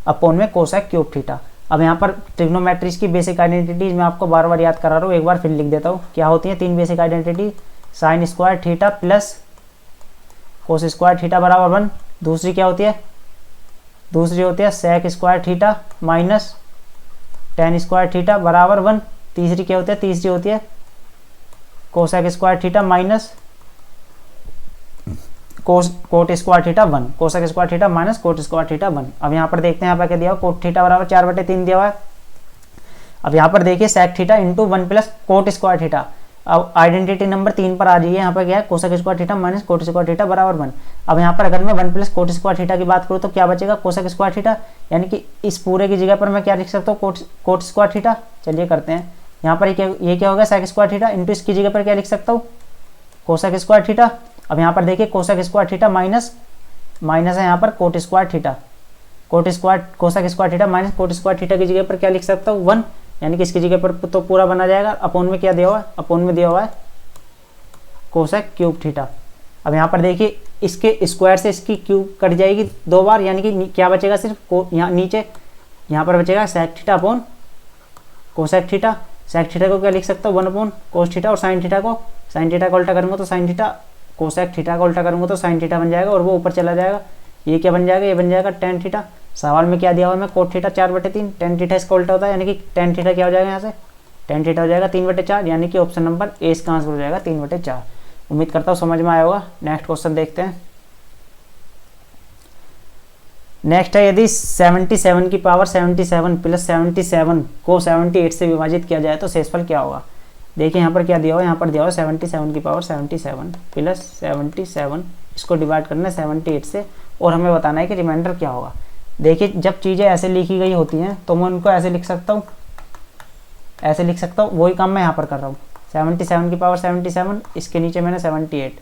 A: upon में कोसेक क्यूब थीटा। अब यहाँ पर ट्रिग्नोमेट्रीज की बेसिक आइडेंटिटीज मैं आपको बार बार याद करा रहा हूँ, एक बार फिर लिख देता हूँ। क्या होती है 3 basic identity, sine square theta plus cos square theta बराबर 1। दूसरी क्या होती है, दूसरी होती है sec square theta minus tan square theta बराबर 1। तीसरी क्या होती है, तीसरी होती है cosec square theta minus cot square theta 1, cosec square theta minus cot square theta 1। अब यहाँ पर देखते हैं, यहाँ पर क्या दिया हुआ, कोट थीटा बराबर 4/3 दिया हुआ है। अब यहाँ पर देखिए sec theta into 1 plus cot square theta. अब आइडेंटिटी नंबर 3 पर आ जाइए, यहाँ पर क्या है cosec square theta minus cot square theta बराबर 1। अब यहाँ पर अगर मैं 1 प्लस कोट स्क्वायर थीटा की बात करूँ तो क्या बचेगा कोसेक स्क्वायर थीटा, यानी कि इस पूरे की जगह पर मैं क्या लिख सकता हूँ कोट स्क्वायर थीटा। चलिए करते हैं, यहाँ पर ये क्या होगा सेक स्क्वायर थीटा इंटू इसकी जगह पर क्या लिख सकता हूँ कोसेक स्क्वायर थीटा। अब यहाँ पर देखिए कोसेक स्क्वायर थीटा माइनस है यहाँ पर coat square theta, coat square cosec square theta minus cot square theta की जगह पर क्या लिख सकता हूँ 1, यानी कि इसकी जगह पर तो पूरा बना जाएगा। अपोन में क्या दिया हुआ है, अपोन में दिया हुआ है कोसेक क्यूब थीटा। अब यहाँ पर देखिए इसके स्क्वायर से इसकी क्यूब कट जाएगी 2 बार, यानी कि क्या बचेगा सिर्फ यहाँ नीचे यहाँ पर बचेगा sec theta upon cosec theta. Sec theta को क्या लिख सकता हूँ 1 अपॉन कोस थीटा, और साइन थीटा को उल्टा करूँगा तो साइन थीटा, कोसेक थीटा को उल्टा करूँगा तो साइन थीटा बन जाएगा और वो ऊपर चला जाएगा। ये क्या बन जाएगा, ये बन जाएगा टेन थीटा। सवाल में क्या दिया हुआ है, कोट थीटा 4/3, टेन थीटा इसका उल्टा होता है, यानी कि टेन थीटा क्या हो जाएगा यहाँ से, टेन थीटा हो जाएगा 3/4, यानी कि ऑप्शन नंबर ए इसका आंसर हो जाएगा 3/4। उम्मीद करता हूँ समझ में आया होगा। नेक्स्ट क्वेश्चन देखते हैं। नेक्स्ट है, यदि 77 की पावर 77 प्लस 77 को 78 से विभाजित किया जाए तो शेषफल क्या होगा। देखिए यहाँ पर क्या दिया हुआ है, यहाँ पर दिया हुआ 77 की पावर 77 प्लस 77, इसको डिवाइड करना है 78 से और हमें बताना है कि रिमाइंडर क्या होगा। देखिए जब चीज़ें ऐसे लिखी गई होती हैं तो मैं उनको ऐसे लिख सकता हूँ, ऐसे लिख सकता हूँ, वही काम मैं यहाँ पर कर रहा हूँ। 77 की पावर 77, इसके नीचे मैंने 78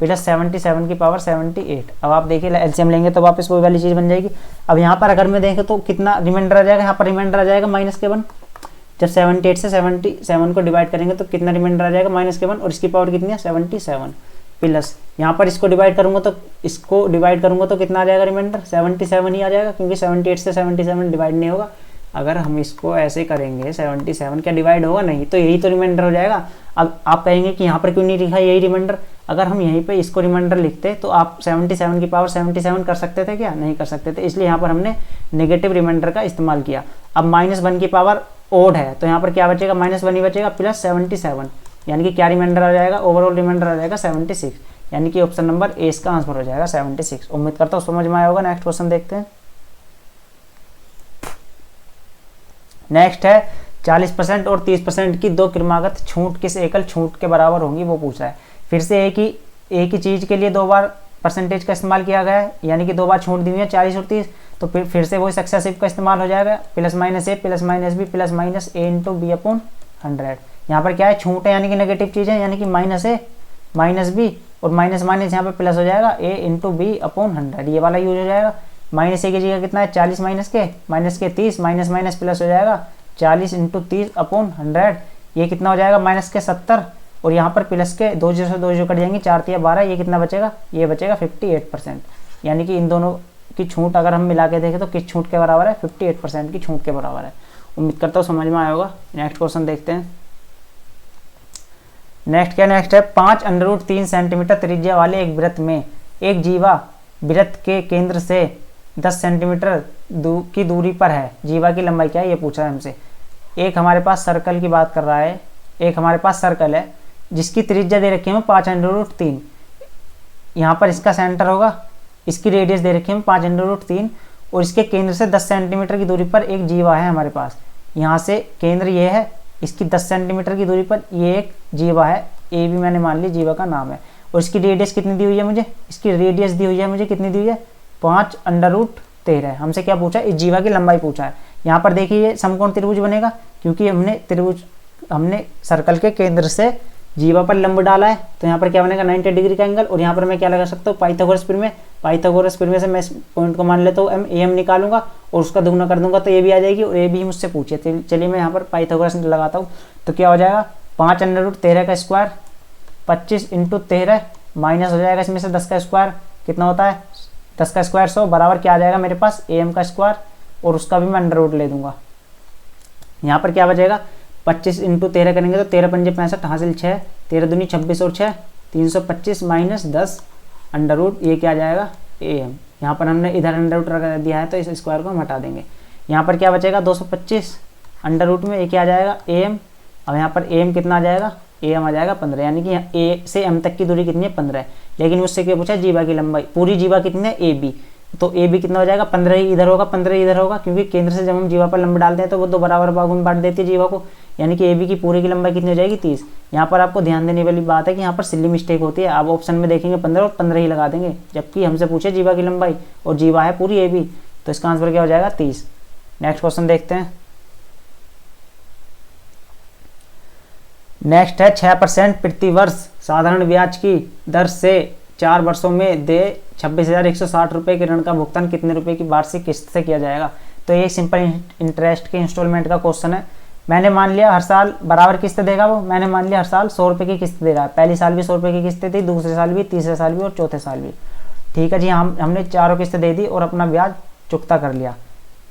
A: प्लस 77 की पावर 78। अब आप देखिए एलसीएम लेंगे तो वापस वही वाली चीज़ बन जाएगी। अब यहाँ पर अगर मैं देखें तो कितना रिमाइंडर आ जाएगा, यहाँ पर रिमाइंडर आ जाएगा -1। जब 78 से 77 को डिवाइड करेंगे तो कितना रिमाइंडर आ जाएगा -1, और इसकी पावर कितनी है 77 प्लस यहाँ पर इसको डिवाइड करूँगा तो इसको डिवाइड करूँगा तो कितना आ जाएगा रिमाइंडर 77 ही आ जाएगा, क्योंकि 78 से 77 डिवाइड नहीं होगा। अगर हम इसको ऐसे करेंगे 77 क्या डिवाइड होगा, नहीं, तो यही तो रिमाइंडर हो जाएगा। अब आप कहेंगे कि यहाँ पर क्यों नहीं लिखा यही रिमाइंडर, अगर हम यहीं पे इसको रिमाइंडर लिखते तो आप 77 की पावर 77 कर सकते थे क्या, नहीं कर सकते थे, इसलिए यहाँ पर हमने नेगेटिव रिमाइंडर का इस्तेमाल किया। अब -1 की पावर ओड है तो यहाँ पर क्या बचेगा, -1 ही बचेगा प्लस 77, यानी कि क्या रिमाइंडर आ जाएगा, ओवरऑल रिमाइंडर आ जाएगा 76, यानी कि ऑप्शन नंबर ए इसका आंसर हो जाएगा 76। उम्मीद करता हूँ समझ में आया होगा। नेक्स्ट क्वेश्चन देखते हैं। नेक्स्ट है 40% और 30% की दो क्रमागत छूट किस एकल छूट के बराबर होंगी, वो पूछ रहा है। फिर से एक ही चीज़ के लिए 2 बार परसेंटेज का इस्तेमाल किया गया है, यानी कि 2 बार छूट दी हुई है 40 और 30, तो फिर से वही सक्सेसिव का इस्तेमाल हो जाएगा, +-a +-b +-a into b upon 100। यहाँ पर क्या है, छूट है यानी कि नेगेटिव चीज़ है, यानी कि -a -b और माइनस यहाँ पे प्लस हो जाएगा a इंटू बी अपॉन 100, ये वाला यूज हो जाएगा। -a की जगह कितना है 40 माइनस के 30, माइनस प्लस हो जाएगा 40 इंटू 30 अपॉन 100, ये कितना हो जाएगा -70, और यहाँ पर प्लस के 2 0 से 2 0 कट जाएंगे, 4 3 12, ये कितना बचेगा, ये बचेगा 58%, यानी कि इन दोनों की छूट अगर हम मिला के देखें तो किस छूट के बराबर है, 58% की छूट के बराबर है। उम्मीद करता हूँ समझ में आया होगा। नेक्स्ट क्वेश्चन देखते हैं। नेक्स्ट है 5√3 सेंटीमीटर त्रिज्या वाले एक वृत्त में एक जीवा वृत्त के केंद्र से 10 सेंटीमीटर की दूरी पर है, जीवा की लंबाई क्या है, ये पूछा है हमसे। एक हमारे पास सर्कल की बात कर रहा है, एक हमारे पास सर्कल है जिसकी त्रिज्या दे रखी है 5√3, यहाँ पर इसका सेंटर होगा, इसकी रेडियस दे रखी है 5√3, और इसके केंद्र से 10 सेंटीमीटर की दूरी पर एक जीवा है हमारे पास। यहाँ से केंद्र ये है, इसकी 10 सेंटीमीटर की दूरी पर ये एक जीवा है, ए भी मैंने मान ली जीवा का नाम है, और इसकी रेडियस कितनी दी हुई है मुझे, इसकी रेडियस दी हुई है मुझे कितनी दी हुई है 5√13। हमसे क्या पूछा है, इस जीवा की लंबाई पूछा है। यहाँ पर देखिए ये समकोण त्रिभुज बनेगा, क्योंकि हमने सर्कल के केंद्र से जीवा पर लंब डाला है, तो यहाँ पर क्या बनेगा 90 डिग्री का एंगल, और यहाँ पर मैं क्या लगा सकता हूँ पाइथागोरस प्रमेय। पाइथागोरस प्रमेय से मैं इस पॉइंट को मान लेता हूँ एम निकालूंगा और उसका दुगना कर दूंगा तो ये भी आ जाएगी, और ये भी मुझसे पूछे। चलिए मैं यहाँ पर पाइथागोरस लगाता हूँ, तो क्या हो जाएगा 5√13 का स्क्वायर 25 इंटू 13 माइनस हो जाएगा इसमें से 10 का स्क्वायर, कितना होता है 10 का स्क्वायर 100, बराबर क्या आ जाएगा मेरे पास am का स्क्वायर, और उसका भी मैं अंडर रूट ले दूंगा। यहाँ पर क्या बचेगा 25 इंटू 13 करेंगे तो 13 पंजे 65 हासिल 6, 13 दूनी 26 और 6 325 माइनस 10 अंडर रूट, ये क्या आ जाएगा am। यहाँ पर हमने इधर अंडर रूट रख दिया है तो इस स्क्वायर को हम हटा देंगे। यहाँ पर क्या बचेगा 225 अंडर रूट में ये क्या आ जाएगा am। अब यहाँ पर am कितना आ जाएगा, am आ जाएगा 15, यानी कि a से m तक की दूरी कितनी है 15 है। लेकिन मुझसे क्या पूछा जीवा की लंबाई, पूरी जीवा कितनी है ab, तो ab कितना हो जाएगा 15 ही इधर होगा 15 ही इधर होगा, क्योंकि केंद्र से जब हम जीवा पर लंब डालते हैं तो वो 2 बराबर भागों में बांट देती है जीवा को, यानी कि ab की पूरी की लंबाई कितनी हो जाएगी 30। यहाँ पर आपको ध्यान देने वाली बात है कि यहाँ पर सिल्ली मिस्टेक होती है, आप ऑप्शन में देखेंगे 15 और 15 ही लगा देंगे, जबकि हमसे पूछे जीवा की लंबाई और जीवा है पूरी ab, तो इसका आंसर क्या हो जाएगा 30। नेक्स्ट क्वेश्चन देखते हैं। नेक्स्ट है 6% प्रति वर्ष साधारण ब्याज की दर से 4 वर्षों में दे 26,160 रुपये के ऋण का भुगतान कितने रुपए की वार्षिक किस्त से किया जाएगा। तो ये सिंपल इंटरेस्ट के इंस्टॉलमेंट का क्वेश्चन है। मैंने मान लिया हर साल बराबर किस्त देगा वो, मैंने मान लिया हर साल 100 रुपये की किस्त देगा। पहली साल भी 100 रुपये की किस्तें थी, दूसरे साल भी, तीसरे साल भी और चौथे साल भी। ठीक है जी, हमने चारों किस्तें दे दी और अपना ब्याज चुकता कर लिया।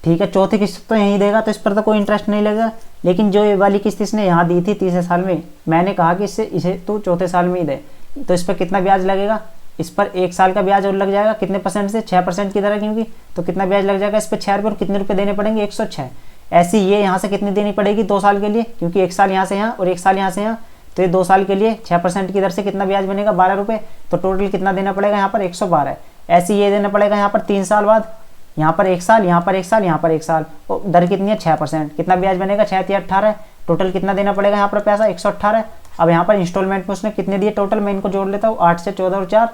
A: ठीक है, चौथी किस्त तो यहीं देगा तो इस पर तो कोई इंटरेस्ट नहीं लगेगा। लेकिन जो ये वाली किस्त इसने यहाँ दी थी तीसरे साल में, मैंने कहा कि इसे तू चौथे साल में ही दे, तो इस पर कितना ब्याज लगेगा, इस पर 1 साल का ब्याज और लग जाएगा। कितने परसेंट से, 6% की दर, क्योंकि तो कितना ब्याज लग जाएगा इस पर 6 रुपये, और कितने रुपये देने पड़ेंगे, 106। ऐसी ये यहाँ से कितनी देनी पड़ेगी 2 साल के लिए, क्योंकि 1 साल यहाँ से यहाँ और 1 साल यहाँ से यहाँ, तो ये 2 साल के लिए 6% की दर से कितना ब्याज बनेगा, 12 रुपये। तो टोटल कितना देना पड़ेगा यहाँ पर, 112। ऐसे ये देना पड़ेगा यहाँ पर 3 साल बाद, यहाँ पर 1 साल, यहाँ पर 1 साल, यहाँ पर 1 साल, और दर कितनी है 6%। कितना ब्याज बनेगा, 6 या 18। टोटल कितना देना पड़ेगा यहाँ पर पैसा, 118। अब यहाँ पर इंस्टॉलमेंट में उसने कितने दिए टोटल, मैं इनको जोड़ लेता हूँ। 8 से 14 और 4,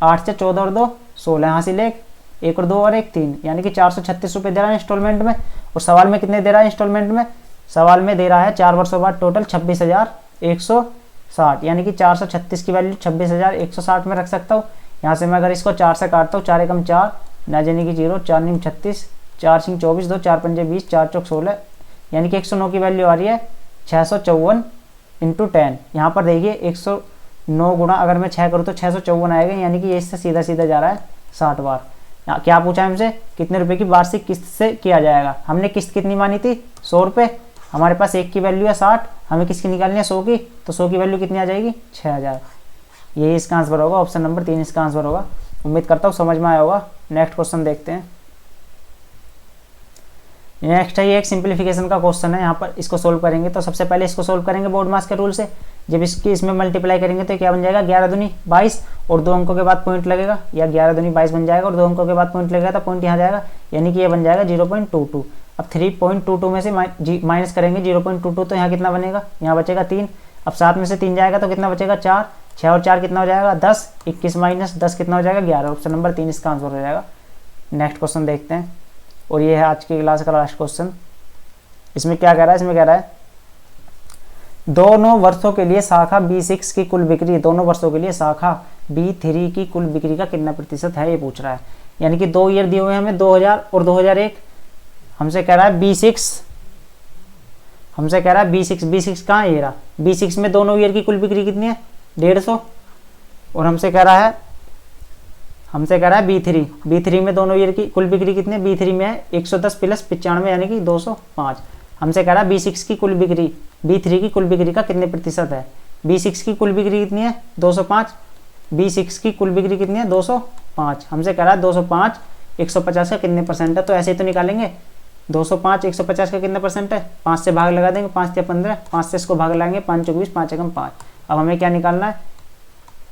A: 8 से 14 और 2 16, हासिल 1 और 2 और 1 3, यानी कि 436 रुपये दे रहा है इंस्टॉलमेंट में। और सवाल में कितने दे रहा है इंस्टॉलमेंट में, सवाल में दे रहा है 4 वर्षों बाद टोटल 26,160, यानी कि 436 की वैल्यू 26,160 में रख सकता हूँ। यहाँ से मैं अगर इसको 4 से काटता हूँ, 4 एकम 4, ना जाने की 0, 4 नीम 36, 4 सिंह 24, 2 4 पंजे 20, 4 चौक 16, यानी कि 109 की वैल्यू आ रही है 654 इंटू 10। यहाँ पर देखिए 109 गुणा अगर मैं 6 करूँ तो 654 आएगा, यानी कि ये इससे सीधा सीधा जा रहा है 60 बार। क्या पूछा है हमसे, कितने रुपए की वार्षिक किस्त से किया जाएगा। हमने किस्त कितनी मानी थी, 100 रुपये। हमारे पास 1 की वैल्यू है 60, हमें किसकी निकालनी है 100 की, तो 100 की वैल्यू कितनी आ जाएगी, 6000। यही इसका आंसर होगा, ऑप्शन नंबर 3 इसका आंसर होगा। उम्मीद करता हूँ समझ में आया होगा। नेक्स्ट क्वेश्चन देखते हैं। नेक्स्ट है ये एक सिंप्लीफिकेशन का क्वेश्चन है। यहाँ पर इसको सोल्व करेंगे तो सबसे पहले इसको सोल्व करेंगे बोर्ड मास के रूल से। जब इसमें मल्टीप्लाई करेंगे तो क्या बन जाएगा, 11 दूनी 22 और 2 अंकों के बाद पॉइंट लगेगा, या 11 दूनी 22 बन जाएगा और 2 अंकों के बाद पॉइंट लगेगा, तो पॉइंट यहाँ जाएगा, यानी कि ये बन जाएगा 0.22। अब 3.22 में से माइनस करेंगे 0.22, तो यहाँ कितना बनेगा, यहाँ बचेगा 3। अब 7 में से 3 जाएगा तो कितना बचेगा 4, 6 और 4 कितना हो जाएगा 10, 21 माइनस 10 कितना हो जाएगा 11। ऑप्शन नंबर 3 इसका आंसर हो जाएगा। नेक्स्ट क्वेश्चन देखते हैं, और ये है आज की क्लास का लास्ट क्वेश्चन। इसमें क्या कह रहा है, इसमें कह रहा है दोनों वर्षों के लिए शाखा B6 की कुल बिक्री, दोनों वर्षों के लिए शाखा B3 की कुल बिक्री का कितना प्रतिशत है, ये पूछ रहा है। यानी कि 2 ईयर दिए हुए हैं हमें, 2000 और 2001। हमसे कह रहा है B6, हमसे कह रहा है B6 कहाँ है, ये रहा B6 में दोनों ईयर की कुल बिक्री कितनी है 150। और हमसे कह रहा है B3 में दोनों ईयर की कुल बिक्री कितनी है, B3 में है 110 प्लस 95, यानी कि 205। हमसे कह रहा है B6 की कुल बिक्री B3 की कुल बिक्री का कितने प्रतिशत है। B6 की कुल बिक्री कितनी है 205, B6 की कुल बिक्री कितनी है 205। हमसे कह रहा है 205 150 का कितने परसेंट है, तो ऐसे ही तो निकालेंगे। 205 150 का कितना परसेंट है, 5 से भाग लगा देंगे, 5 से 15, 5 से इसको भाग लगाएंगे, 5 चौक 20, 5 एकम 5। अब हमें क्या निकालना है,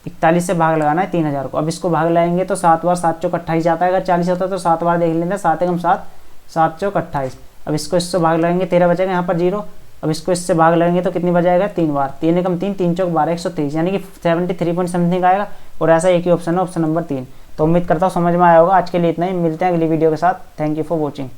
A: 41 से भाग लगाना है 3000 को। अब इसको भाग लगाएंगे तो 7 बार 7 चौक 28 आता है, अगर 40 होता तो 7 बार देख लेते, 7 एकम 7, 7 चौक 28। अब इसको इससे भाग लगाएंगे 13 बचेगा, यहाँ पर 0। अब इसको इससे भाग लगाएंगे तो कितनी बजाएगा 3 बार, 3 एकम 3, 3 चौक 12, 123, यानी कि 73 पॉइंट समथिंग आएगा। और ऐसा एक ही ऑप्शन है, ऑप्शन नंबर 3। तो उम्मीद करता हूँ समझ में आया होगा। आज के लिए इतना ही, मिलते हैं अगली वीडियो के साथ। Thank you for watching.